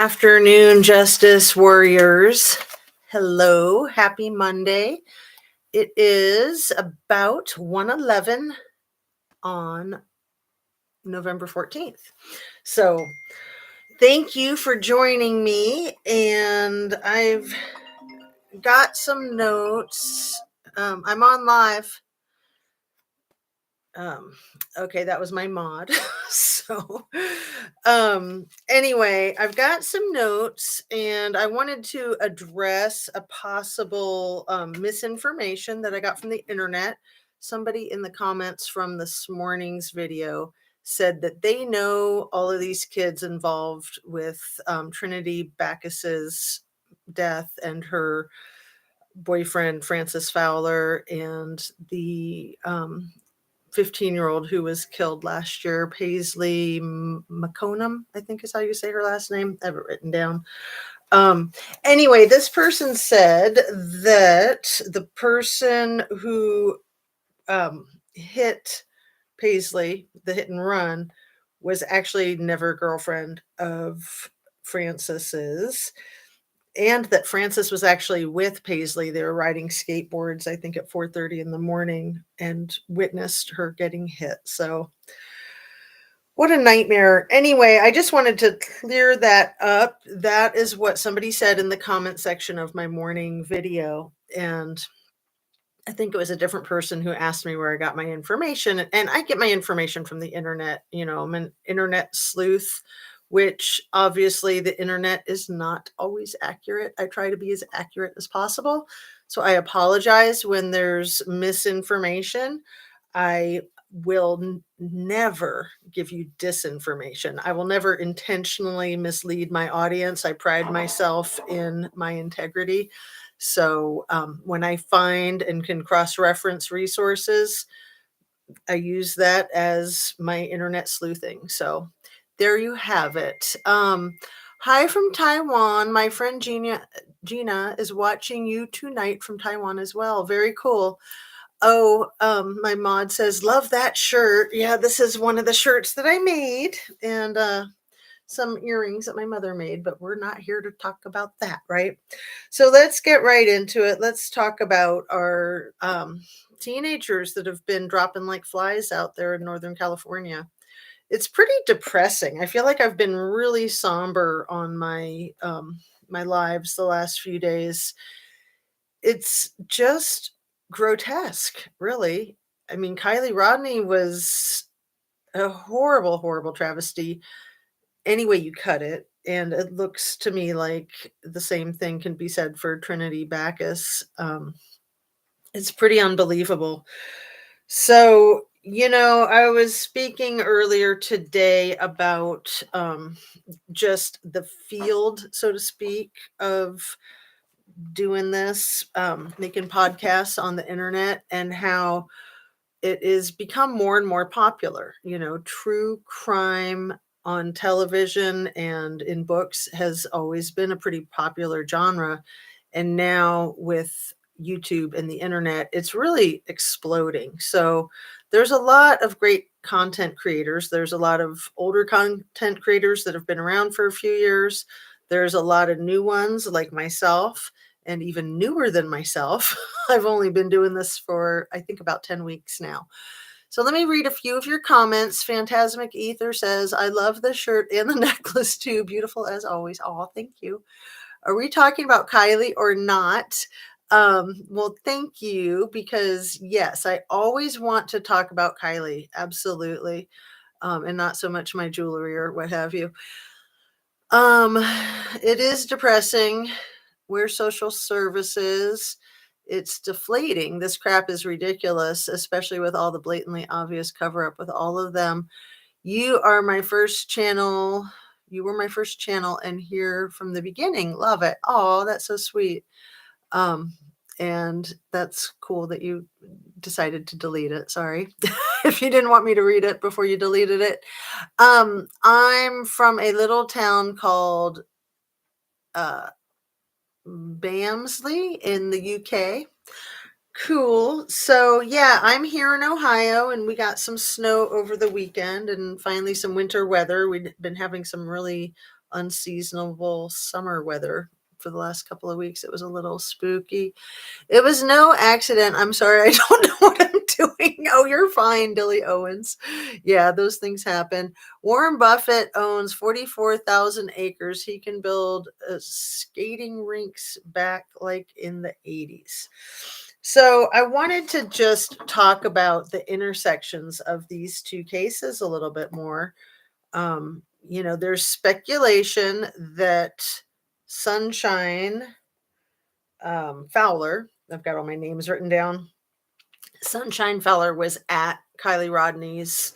Afternoon, Justice Warriors. Hello, happy Monday. It is about 1:11 on November 14th. So thank you for joining me, and I've got some notes. I'm on live. Okay, that was my mod. Anyway, I've got some notes and I wanted to address a possible misinformation that I got from the internet. Somebody in the comments from this morning's video said that they know all of these kids involved with Trinity Backus's death and her boyfriend Francis Fowler and the 15-year-old who was killed last year, Paisley McConum, I think is how you say her last name. I have it written down. Anyway, this person said that the person who hit Paisley, the hit and run, was actually never a girlfriend of Francis's, and that Francis was actually with Paisley. They were riding skateboards, I think at 4:30 in the morning, and witnessed her getting hit. So what a nightmare. Anyway, I just wanted to clear that up. That is what somebody said in the comment section of my morning video. And I think it was a different person who asked me where I got my information. And I get my information from the internet. I'm an internet sleuth, which obviously the internet is not always accurate. I try to be as accurate as possible. So I apologize when there's misinformation. I will never give you disinformation. I will never intentionally mislead my audience. I pride myself in my integrity. So when I find and can cross-reference resources, I use that as my internet sleuthing. So there you have it. Hi from Taiwan. My friend Gina is watching you tonight from Taiwan as well. Very cool. Oh, my mod says, love that shirt. Yeah, this is one of the shirts that I made. And some earrings that my mother made, but we're not here to talk about that, right? So let's get right into it. Let's talk about our teenagers that have been dropping like flies out there in Northern California. It's pretty depressing. I feel like I've been really somber on my my lives the last few days. It's just grotesque, really. I mean, Kiely Rodni was a horrible, horrible travesty any way you cut it. And it looks to me like the same thing can be said for Trinity Backus. It's pretty unbelievable. So, I was speaking earlier today about just the field, so to speak, of doing this, making podcasts on the internet, and how it is become more and more popular. True crime on television and in books has always been a pretty popular genre. And now with YouTube and the internet, it's really exploding. So there's a lot of great content creators. There's a lot of older content creators that have been around for a few years. There's a lot of new ones like myself, and even newer than myself. I've only been doing this for, I think, about 10 weeks now. So let me read a few of your comments. Phantasmic Ether says, I love the shirt and the necklace too. Beautiful as always. Oh, thank you. Are we talking about Kiely or not? Well, thank you, because yes, I always want to talk about Kiely. Absolutely. And not so much my jewelry or what have you. It is depressing. We're social services. It's deflating. This crap is ridiculous, especially with all the blatantly obvious cover up with all of them. You are my first channel. You were my first channel and here from the beginning. Love it. Oh, that's so sweet. And that's cool that you decided to delete it. Sorry if you didn't want me to read it before you deleted it. I'm from a little town called Bamsley in the UK. Cool. So yeah, I'm here in Ohio and we got some snow over the weekend and finally some winter weather. We've been having some really unseasonable summer weather for the last couple of weeks. It was a little spooky. It was no accident. I'm sorry. I don't know what I'm doing. Oh, you're fine, Dilly Owens. Yeah, those things happen. Warren Buffett owns 44,000 acres. He can build skating rinks back like in the 80s. So I wanted to just talk about the intersections of these two cases a little bit more. There's speculation that Sunshine Fowler, I've got all my names written down. Sunshine Fowler was at Kiely Rodni's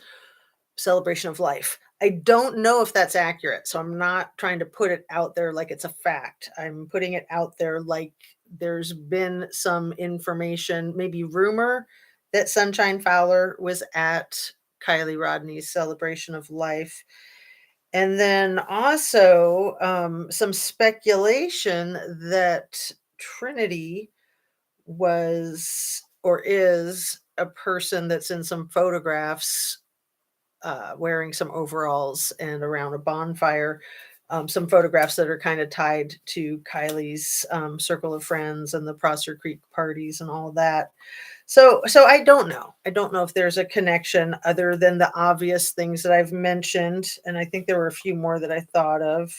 celebration of life. I don't know if that's accurate, so I'm not trying to put it out there like it's a fact. I'm putting it out there like there's been some information, maybe rumor, that Sunshine Fowler was at Kiely Rodni's celebration of life. And then also some speculation that Trinity was or is a person that's in some photographs wearing some overalls and around a bonfire. Some photographs that are kind of tied to Kylie's circle of friends and the Prosser Creek parties and all that. So I don't know. I don't know if there's a connection other than the obvious things that I've mentioned, and I think there were a few more that I thought of.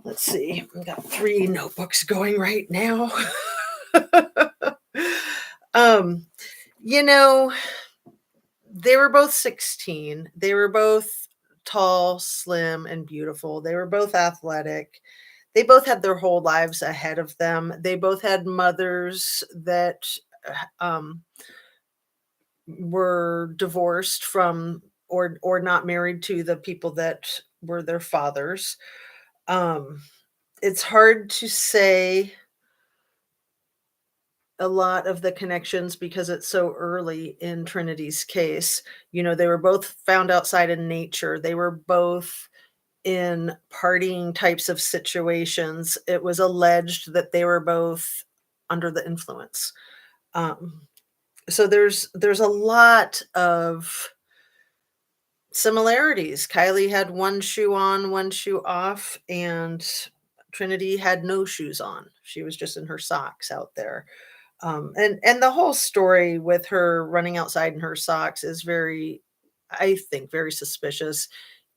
Let's see. I've got 3 notebooks going right now. um, you know, they were both 16. They were both tall, slim, and beautiful. They were both athletic. They both had their whole lives ahead of them. They both had mothers that were divorced from or not married to the people that were their fathers. It's hard to say a lot of the connections because it's so early in Trinity's case. They were both found outside in nature. They were both in partying types of situations. It was alleged that they were both under the influence. So there's a lot of similarities. Kiely had one shoe on, one shoe off, and Trinity had no shoes on. She was just in her socks out there. And the whole story with her running outside in her socks is I think, very suspicious.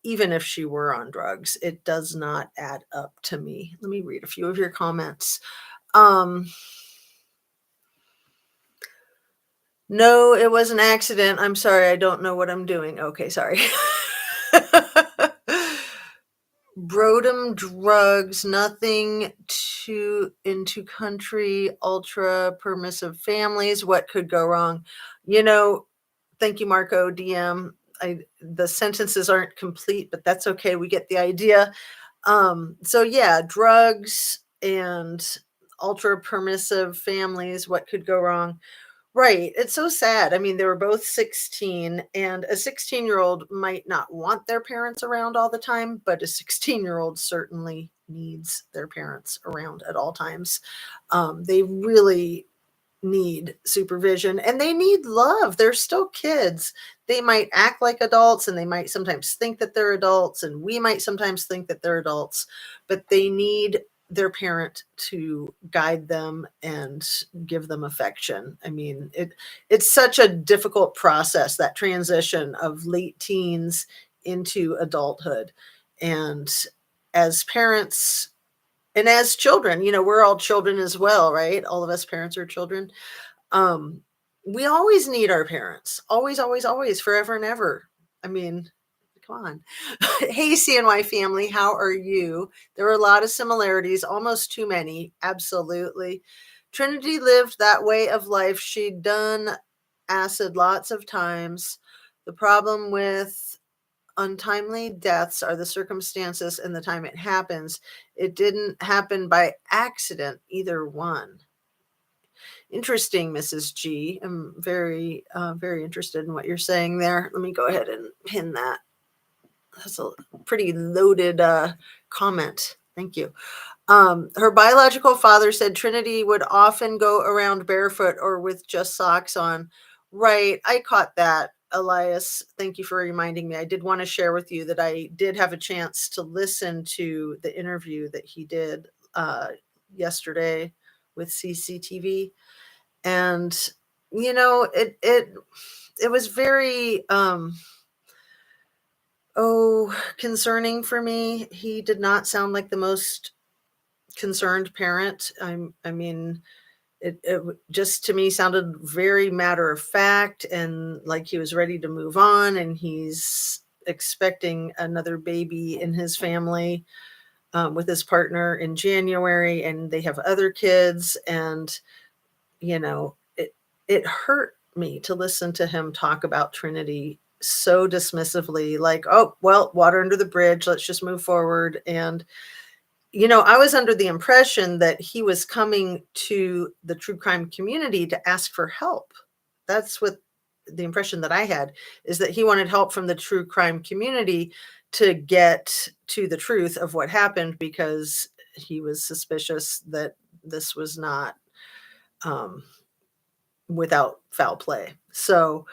Even if she were on drugs, it does not add up to me. Let me read a few of your comments. No, it was an accident. I'm sorry. I don't know what I'm doing. Okay, sorry. Brodum drugs, nothing into country, ultra permissive families. What could go wrong? Thank you, Marco DM. The sentences aren't complete, but that's okay. We get the idea. So yeah, drugs and ultra permissive families. What could go wrong? Right. It's so sad. I mean, they were both 16, and a 16-year-old might not want their parents around all the time, but a 16-year-old certainly needs their parents around at all times. They really need supervision and they need love. They're still kids. They might act like adults and they might sometimes think that they're adults, and we might sometimes think that they're adults, but they need their parent to guide them and give them affection. I mean, it's such a difficult process, that transition of late teens into adulthood. And as parents and as children, we're all children as well, right? All of us parents are children. We always need our parents. Always, always, always, forever and ever. I mean, come on. Hey, CNY family, how are you? There are a lot of similarities, almost too many. Absolutely. Trinity lived that way of life. She'd done acid lots of times. The problem with untimely deaths are the circumstances and the time it happens. It didn't happen by accident, either one. Interesting, Mrs. G. I'm very, very interested in what you're saying there. Let me go ahead and pin that. That's a pretty loaded comment. Thank you. Her biological father said Trinity would often go around barefoot or with just socks on. Right. I caught that. Elias, thank you for reminding me. I did want to share with you that I did have a chance to listen to the interview that he did yesterday with CCTV, and it was very concerning for me. He did not sound like the most concerned parent. I mean, it just to me sounded very matter of fact and like he was ready to move on, and he's expecting another baby in his family with his partner in January, and they have other kids. And it hurt me to listen to him talk about Trinity so dismissively, like, oh well, water under the bridge, let's just move forward. And I was under the impression that he was coming to the true crime community to ask for help. That's what the impression that I had, is that he wanted help from the true crime community to get to the truth of what happened, because he was suspicious that this was not um, without foul play. So,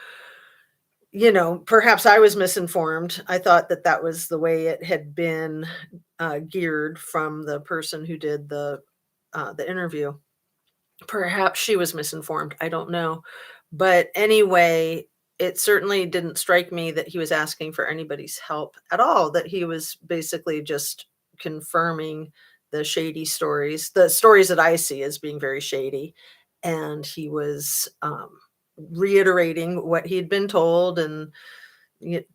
perhaps I was misinformed. I thought that that was the way it had been geared from the person who did the interview. Perhaps she was misinformed. I don't know. But anyway, it certainly didn't strike me that he was asking for anybody's help at all, that he was basically just confirming the stories that I see as being very shady. And he was reiterating what he'd been told. And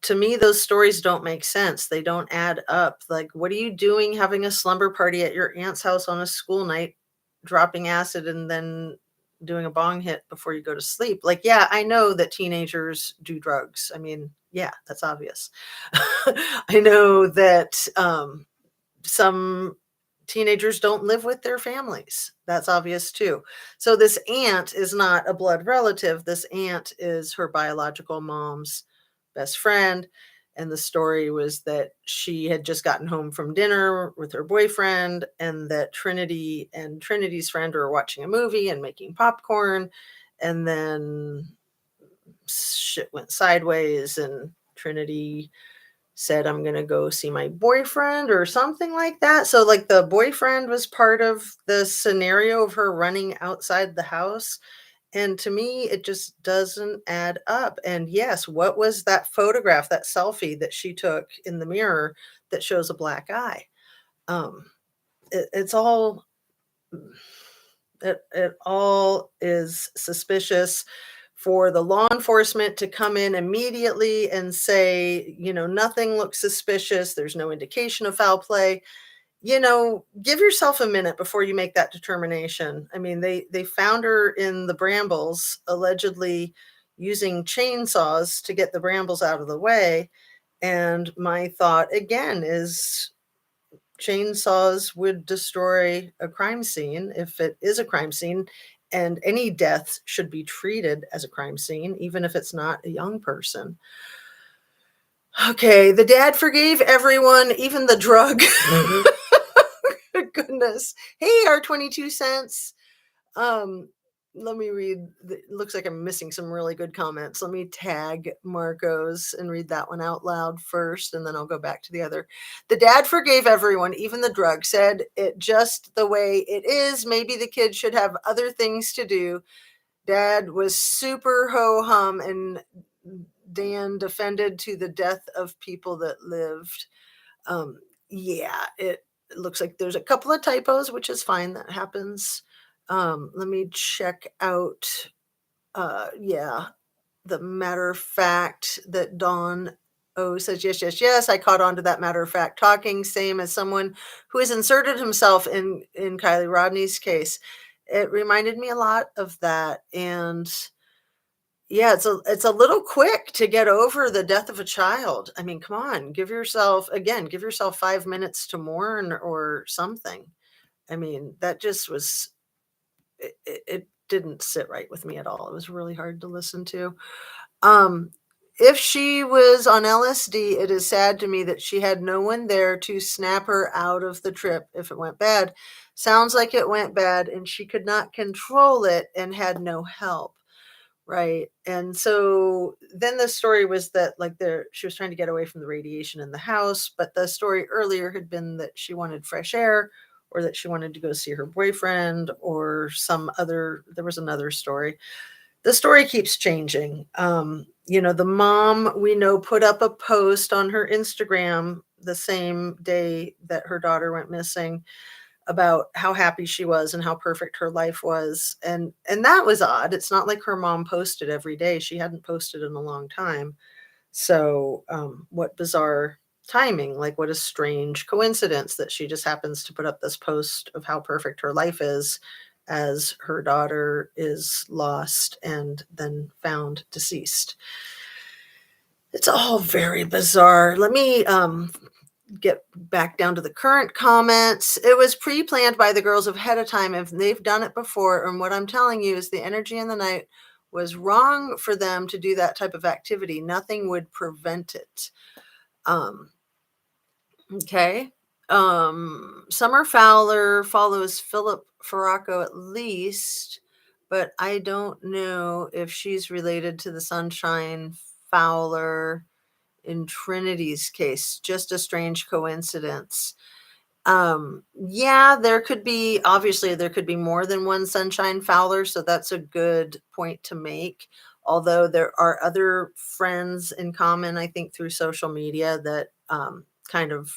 to me, those stories don't make sense. They don't add up. Like, what are you doing having a slumber party at your aunt's house on a school night, dropping acid and then doing a bong hit before you go to sleep? Like, yeah, I know that teenagers do drugs. I mean, yeah, that's obvious. I know that some teenagers don't live with their families. That's obvious too. So this aunt is not a blood relative. This aunt is her biological mom's best friend. And the story was that she had just gotten home from dinner with her boyfriend, and that Trinity and Trinity's friend were watching a movie and making popcorn. And then shit went sideways, and Trinity said, I'm going to go see my boyfriend or something like that. So, like, the boyfriend was part of the scenario of her running outside the house. And to me, it just doesn't add up. And yes, what was that photograph, that selfie that she took in the mirror that shows a black eye? Um, it's all, it all is suspicious. For the law enforcement to come in immediately and say, nothing looks suspicious, there's no indication of foul play, give yourself a minute before you make that determination. I mean, they found her in the brambles, allegedly using chainsaws to get the brambles out of the way. And my thought again is, chainsaws would destroy a crime scene if it is a crime scene, and any death should be treated as a crime scene, even if it's not a young person. Okay, the dad forgave everyone, even the drug. Goodness. Hey, our 22 cents. Let me read. It looks like I'm missing some really good comments. Let me tag Marcos and read that one out loud first, and then I'll go back to the other. The dad forgave everyone, even the drug, said it just the way it is. Maybe the kid should have other things to do. Dad was super ho-hum, and Dan defended to the death of people that lived. Yeah, it looks like there's a couple of typos, which is fine. That happens. Let me check out, yeah, the matter of fact that Dawn O says, yes, yes, yes. I caught on to that matter of fact talking, same as someone who has inserted himself in Kiely Rodni's case. It reminded me a lot of that. And yeah, it's a little quick to get over the death of a child. I mean, come on, give yourself 5 minutes to mourn or something. I mean, that just was it didn't sit right with me at all. It was really hard to listen to. If she was on LSD, it is sad to me that she had no one there to snap her out of the trip if it went bad. Sounds like it went bad and she could not control it and had no help. Right. And so then the story was that like she was trying to get away from the radiation in the house, but the story earlier had been that she wanted fresh air or that she wanted to go see her boyfriend or some other there was another story. The story keeps changing. The mom we know put up a post on her Instagram the same day that her daughter went missing about how happy she was and how perfect her life was, and that was odd. It's not like her mom posted every day. She hadn't posted in a long time. So, what bizarre timing, like, what a strange coincidence that she just happens to put up this post of how perfect her life is as her daughter is lost and then found deceased. It's all very bizarre. Let me, get back down to the current comments. It was pre-planned by the girls ahead of time, if they've done it before. And what I'm telling you is the energy in the night was wrong for them to do that type of activity. Nothing would prevent it. Um, okay. Summer Fowler follows Philip Farraco at least, but I don't know if she's related to the Sunshine Fowler in Trinity's case. Just a strange coincidence. Yeah, there could be more than one Sunshine Fowler, so that's a good point to make. Although there are other friends in common, I think, through social media that kind of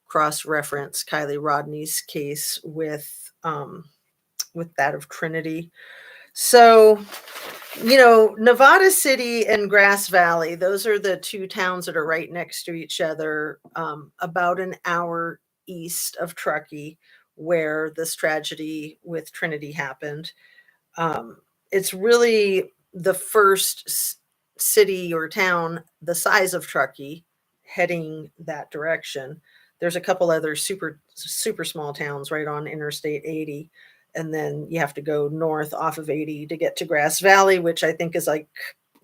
cross-reference Kiely Rodni's case with that of Trinity. So, Nevada City and Grass Valley, those are the two towns that are right next to each other, about an hour east of Truckee, where this tragedy with Trinity happened. Um, it's really the first city or town the size of Truckee heading that direction. There's a couple other super small towns right on Interstate 80. And then you have to go north off of 80 to get to Grass Valley, which I think is like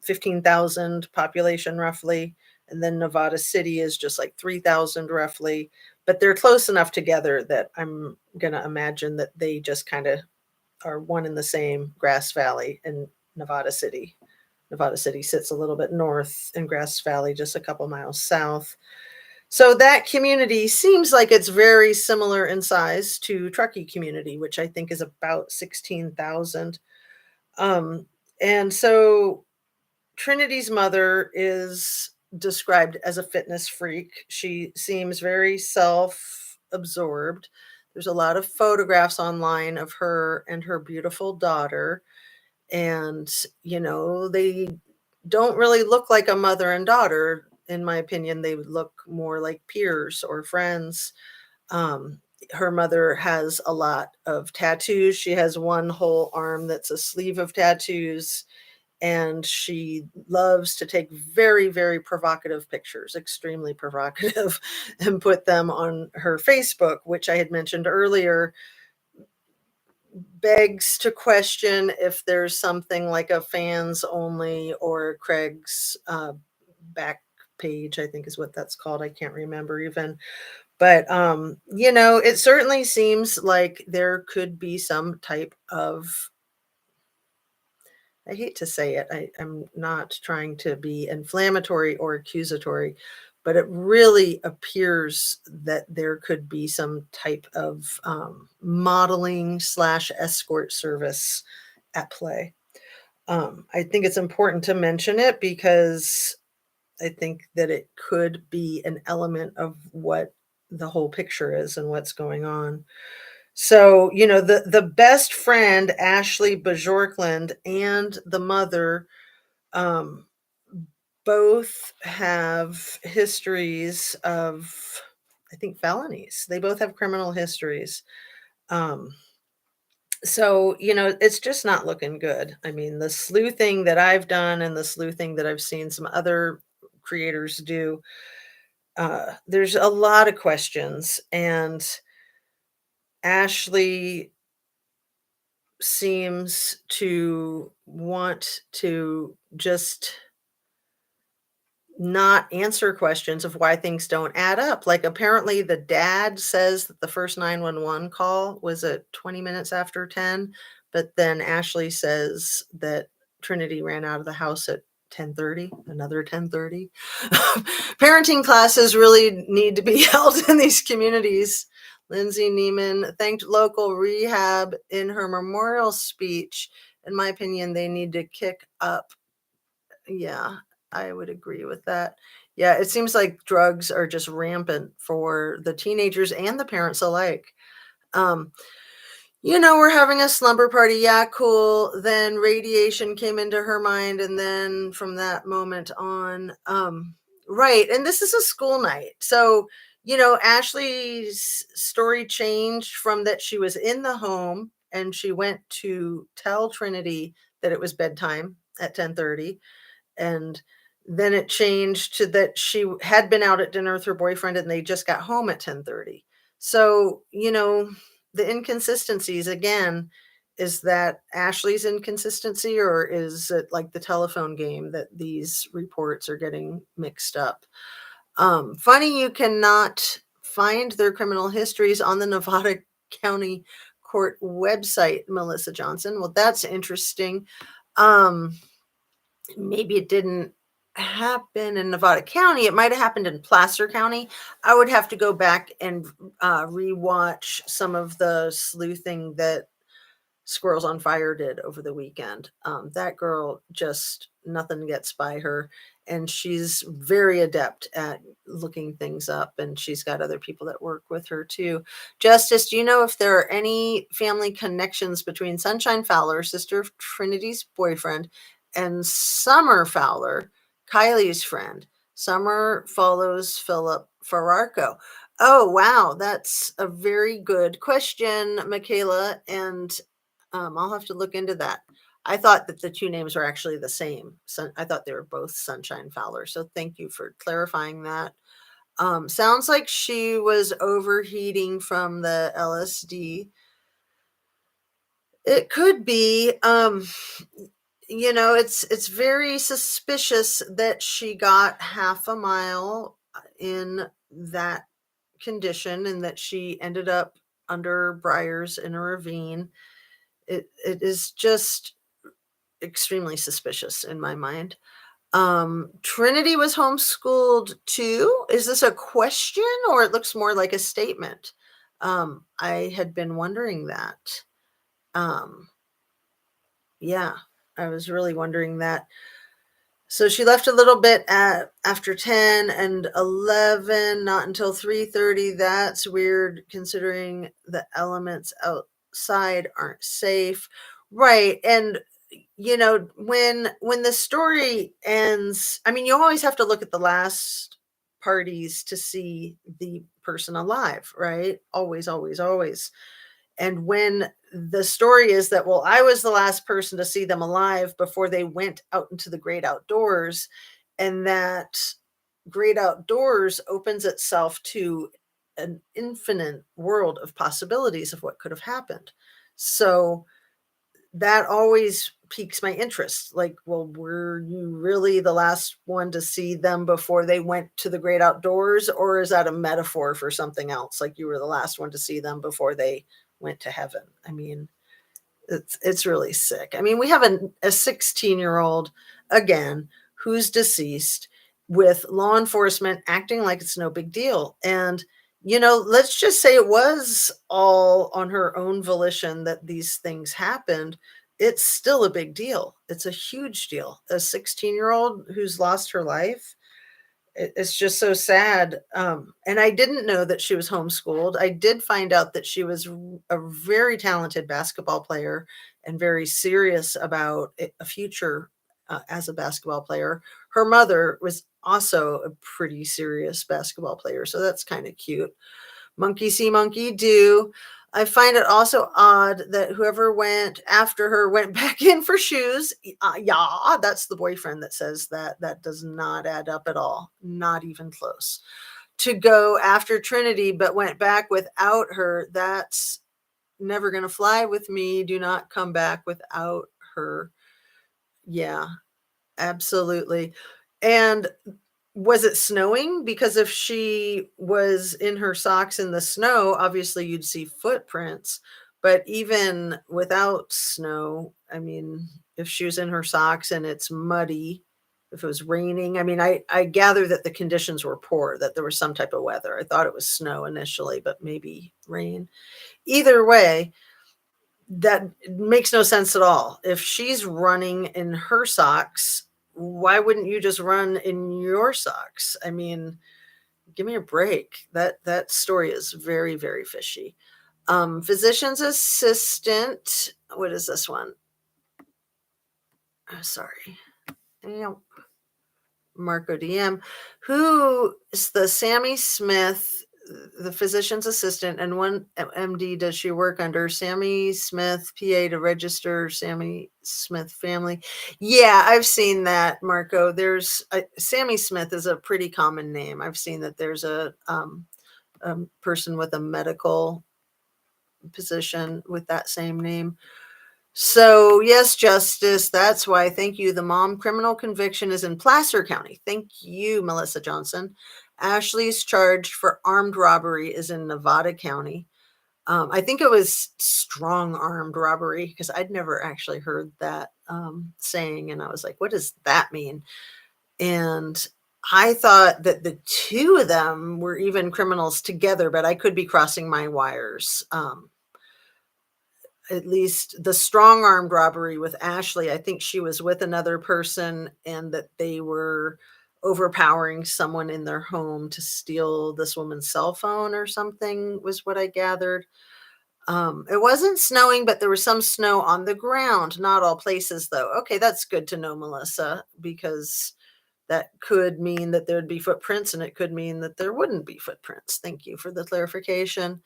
15,000 population roughly. And then Nevada City is just like 3,000 roughly. But they're close enough together that I'm going to imagine that they just kind of are one and the same. Grass Valley and Nevada City. Nevada City sits a little bit north and Grass Valley just a couple miles south. So that community seems like it's very similar in size to Truckee community, which I think is about 16,000. Um, and so Trinity's mother is described as a fitness freak. She seems very self-absorbed. There's a lot of photographs online of her and her beautiful daughter. And, they don't really look like a mother and daughter. In my opinion, they would look more like peers or friends. Um, Her mother has a lot of tattoos. She has one whole arm that's a sleeve of tattoos, and she loves to take very, very provocative pictures, extremely provocative, and put them on her Facebook, which I had mentioned earlier begs to question if there's something like a fans only or Craig's back page, I think is what that's called. I can't remember even. But it certainly seems like there could be some type of, I hate to say it, I'm not trying to be inflammatory or accusatory, but it really appears that there could be some type of modeling slash escort service at play. I think it's important to mention it because I think that it could be an element of what the whole picture is and what's going on. So, the best friend, Ashley Bajorkland, and the mother, um, both have histories of, I think, felonies. They both have criminal histories. Um, so, it's just not looking good. I mean, the sleuthing that I've done and the sleuthing that I've seen some other creators do, there's a lot of questions. And Ashley seems to want to just not answer questions of why things don't add up. Like, apparently, the dad says that the first 911 call was at 20 minutes after 10, but then Ashley says that Trinity ran out of the house at 10:30, another 10:30. Parenting classes really need to be held in these communities. Lindsay Neiman thanked local rehab in her memorial speech. In my opinion, they need to kick up. Yeah, I would agree with that. Yeah, it seems like drugs are just rampant for the teenagers and the parents alike. Um, we're having a slumber party. Yeah, cool. Then radiation came into her mind. And then from that moment on, right. And this is a school night. So, Ashley's story changed from that she was in the home and she went to tell Trinity that it was bedtime at 10:30, and then it changed to that she had been out at dinner with her boyfriend and they just got home at 10:30. So, the inconsistencies again, is that Ashley's inconsistency, or is it like the telephone game that these reports are getting mixed up? Funny you cannot find their criminal histories on the Nevada County Court website, Melissa Johnson. Well, that's interesting. Um, Maybe it didn't happen in Nevada County. It might have happened in Placer County. I would have to go back and rewatch some of the sleuthing that Squirrels on Fire did over the weekend. That girl, just nothing gets by her. And she's very adept at looking things up. And she's got other people that work with her too. Justice, do you know if there are any family connections between Sunshine Fowler, sister of Trinity's boyfriend, and Summer Fowler, Kylie's friend? Summer follows Philip Fararco. Oh, wow. That's a very good question, Michaela. And I'll have to look into that. I thought that the two names were actually the same. So I thought they were both Sunshine Fowler. So thank you for clarifying that. Sounds like she was overheating from the LSD. It could be. It's very suspicious that she got half a mile in that condition and that she ended up under briars in a ravine. It is just extremely suspicious in my mind. Trinity was homeschooled too. Is this a question or it looks more like a statement? I had been wondering that. Um, yeah, I was really wondering that. So she left a little bit after 10 and 11, not until 3:30. That's weird considering the elements outside aren't safe. Right. And when the story ends, I mean, you always have to look at the last parties to see the person alive, right? Always, always, always. And when the story is that, well, I was the last person to see them alive before they went out into the great outdoors, and that great outdoors opens itself to an infinite world of possibilities of what could have happened. So that always piques my interest. Like, well, were you really the last one to see them before they went to the great outdoors? Or is that a metaphor for something else? Like you were the last one to see them before they went to heaven. I mean, it's really sick. I mean, we have a 16-year-old again who's deceased, with law enforcement acting like it's no big deal. And let's just say it was all on her own volition that these things happened. It's still a big deal. It's a huge deal. A 16-year-old who's lost her life, it's just so sad. And I didn't know that she was homeschooled. I did find out that she was a very talented basketball player and very serious about a future as a basketball player. Her mother was also a pretty serious basketball player, so that's kind of cute. Monkey see, monkey do. I find it also odd that whoever went after her went back in for shoes. Yeah, that's the boyfriend that says that. That does not add up at all. Not even close. To go after Trinity, but went back without her. That's never going to fly with me. Do not come back without her. Yeah, absolutely. And was it snowing? Because if she was in her socks in the snow, obviously you'd see footprints. But even without snow, I mean, if she was in her socks and it's muddy, if it was raining, I mean, I gather that the conditions were poor, that there was some type of weather. I thought it was snow initially, but maybe rain. Either way, that makes no sense at all. If she's running in her socks, why wouldn't you just run in your socks? I mean, give me a break. That story is very, very fishy. Physician's assistant. What is this one? Oh, sorry. Yep. Marco DM. Who is the Sammy Smith, the physician's assistant, and one MD does she work under? Sammy Smith, PA to register Sammy Smith family. Yeah, I've seen that, Marco. There's Sammy Smith is a pretty common name. I've seen that there's a person with a medical position with that same name. So, yes, Justice, that's why. Thank you. The mom criminal conviction is in Placer County. Thank you, Melissa Johnson. Ashley's charged for armed robbery is in Nevada County. I think it was strong armed robbery because I'd never actually heard that saying. And I was like, what does that mean? And I thought that the two of them were even criminals together, but I could be crossing my wires. At least the strong armed robbery with Ashley, I think she was with another person and that they were overpowering someone in their home to steal this woman's cell phone or something, was what I gathered. It wasn't snowing, but there was some snow on the ground, not all places though. Okay, that's good to know, Melissa, because that could mean that there'd be footprints and it could mean that there wouldn't be footprints. Thank you for the clarification.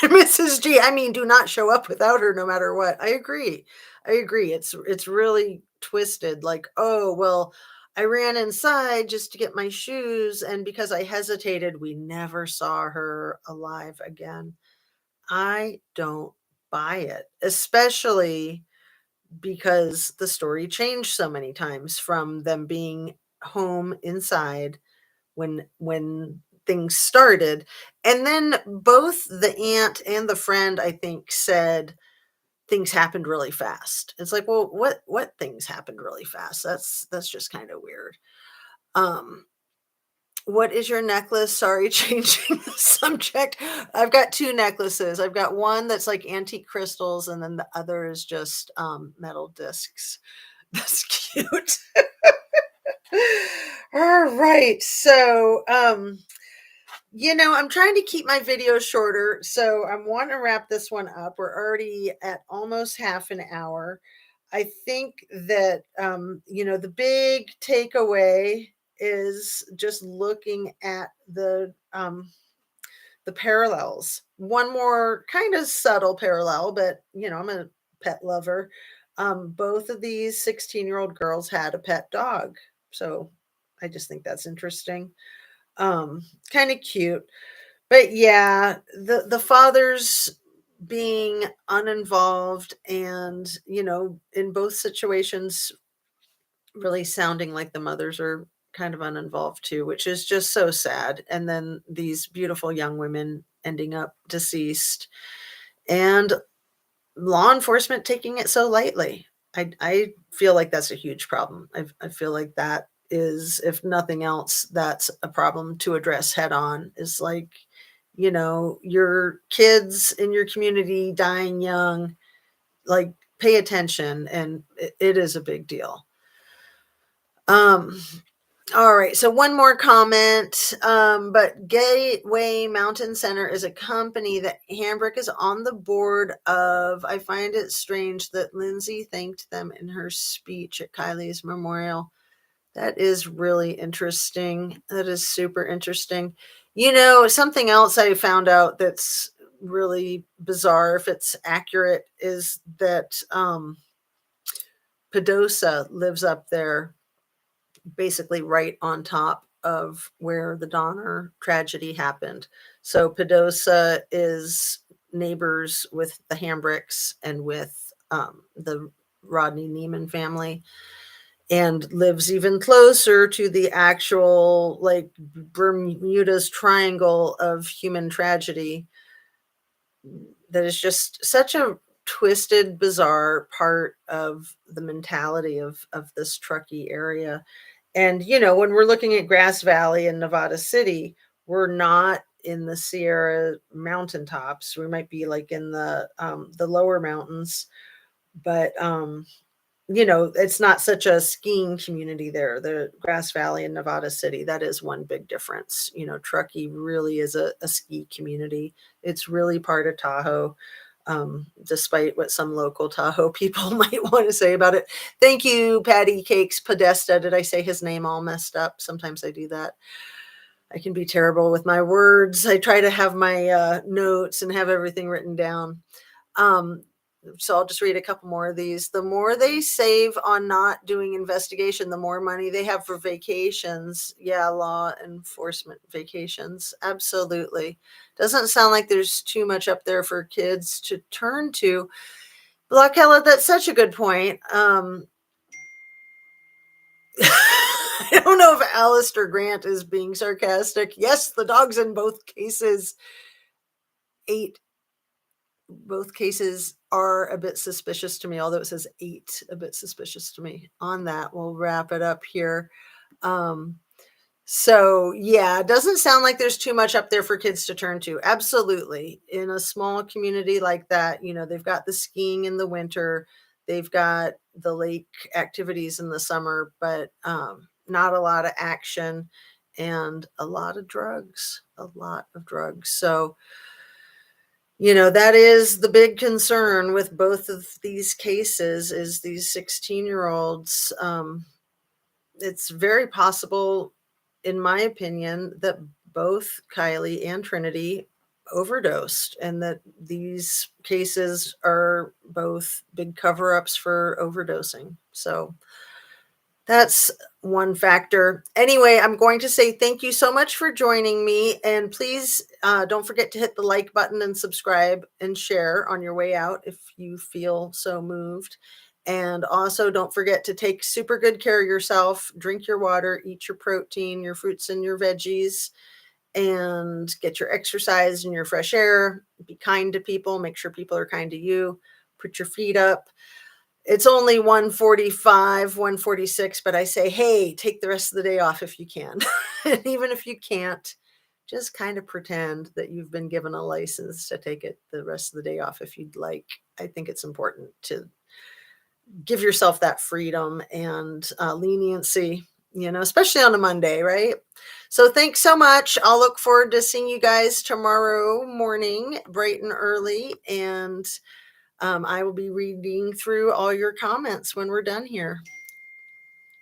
Mrs. G, I mean, do not show up without her no matter what. I agree. It's really twisted. Like, oh, well, I ran inside just to get my shoes, and because I hesitated, we never saw her alive again. I don't buy it, especially because the story changed so many times from them being home inside when things started. And then both the aunt and the friend, I think, said things happened really fast. It's like, well, what things happened really fast? That's just kind of weird. Um, what is your necklace? Sorry, changing the subject. I've got two necklaces. I've got one that's like antique crystals, and then the other is just metal discs. That's cute. All right. So, I'm trying to keep my videos shorter, so I want to wrap this one up. We're already at almost half an hour. I think that the big takeaway is just looking at the parallels. One more kind of subtle parallel, but I'm a pet lover. Both of these 16-year-old girls had a pet dog. So I just think that's interesting. Kind of cute. But yeah, the fathers being uninvolved and, in both situations really sounding like the mothers are kind of uninvolved too, which is just so sad. And then these beautiful young women ending up deceased and law enforcement taking it so lightly. I feel like that's a huge problem. I feel like that is, if nothing else, that's a problem to address head on. Is like, your kids in your community dying young, like pay attention, and it is a big deal. All right, so one more comment. But Gateway Mountain Center is a company that Hambrick is on the board of. I find it strange that Lindsay thanked them in her speech at Kiely's memorial. That is really interesting. That is super interesting. Something else I found out that's really bizarre, if it's accurate, is that Padosa lives up there, basically right on top of where the Donner tragedy happened. So Padosa is neighbors with the Hambricks and with the Rodney Neiman family. and lives even closer to the actual, like, Bermuda's Triangle of human tragedy that is just such a twisted, bizarre part of the mentality of this Truckee area. And, when we're looking at Grass Valley and Nevada City, we're not in the Sierra mountaintops. We might be like in the lower mountains, but it's not such a skiing community there. The Grass Valley and Nevada City, that is one big difference. Truckee really is a ski community. It's really part of Tahoe, despite what some local Tahoe people might want to say about it. Thank you, Patty Cakes Podesta. Did I say his name all messed up? Sometimes I do that. I can be terrible with my words. I try to have my notes and have everything written down. Um, so I'll just read a couple more of these. The more they save on not doing investigation, the more money they have for vacations. Yeah, law enforcement vacations. Absolutely. Doesn't sound like there's too much up there for kids to turn to. Blockella, that's such a good point. I don't know if Alistair Grant is being sarcastic. Yes, the dogs in both cases ate. Both cases are a bit suspicious to me, although it says 8, a bit suspicious to me. On that, we'll wrap it up here. So yeah, it doesn't sound like there's too much up there for kids to turn to. Absolutely. In a small community like that, they've got the skiing in the winter, they've got the lake activities in the summer, but not a lot of action and a lot of drugs, So, that is the big concern with both of these cases is these 16-year-olds. It's very possible, in my opinion, that both Kiely and Trinity overdosed and that these cases are both big cover-ups for overdosing. So that's one factor. Anyway, I'm going to say thank you so much for joining me. And please don't forget to hit the like button and subscribe and share on your way out if you feel so moved. And also don't forget to take super good care of yourself. Drink your water, eat your protein, your fruits and your veggies, and get your exercise and your fresh air. Be kind to people. Make sure people are kind to you. Put your feet up. It's only 1:45, 1:46, but I say, hey, take the rest of the day off if you can. And even if you can't, just kind of pretend that you've been given a license to take it the rest of the day off if you'd like. I think it's important to give yourself that freedom and leniency, especially on a Monday, right? So thanks so much. I'll look forward to seeing you guys tomorrow morning, bright and early. And I will be reading through all your comments when we're done here.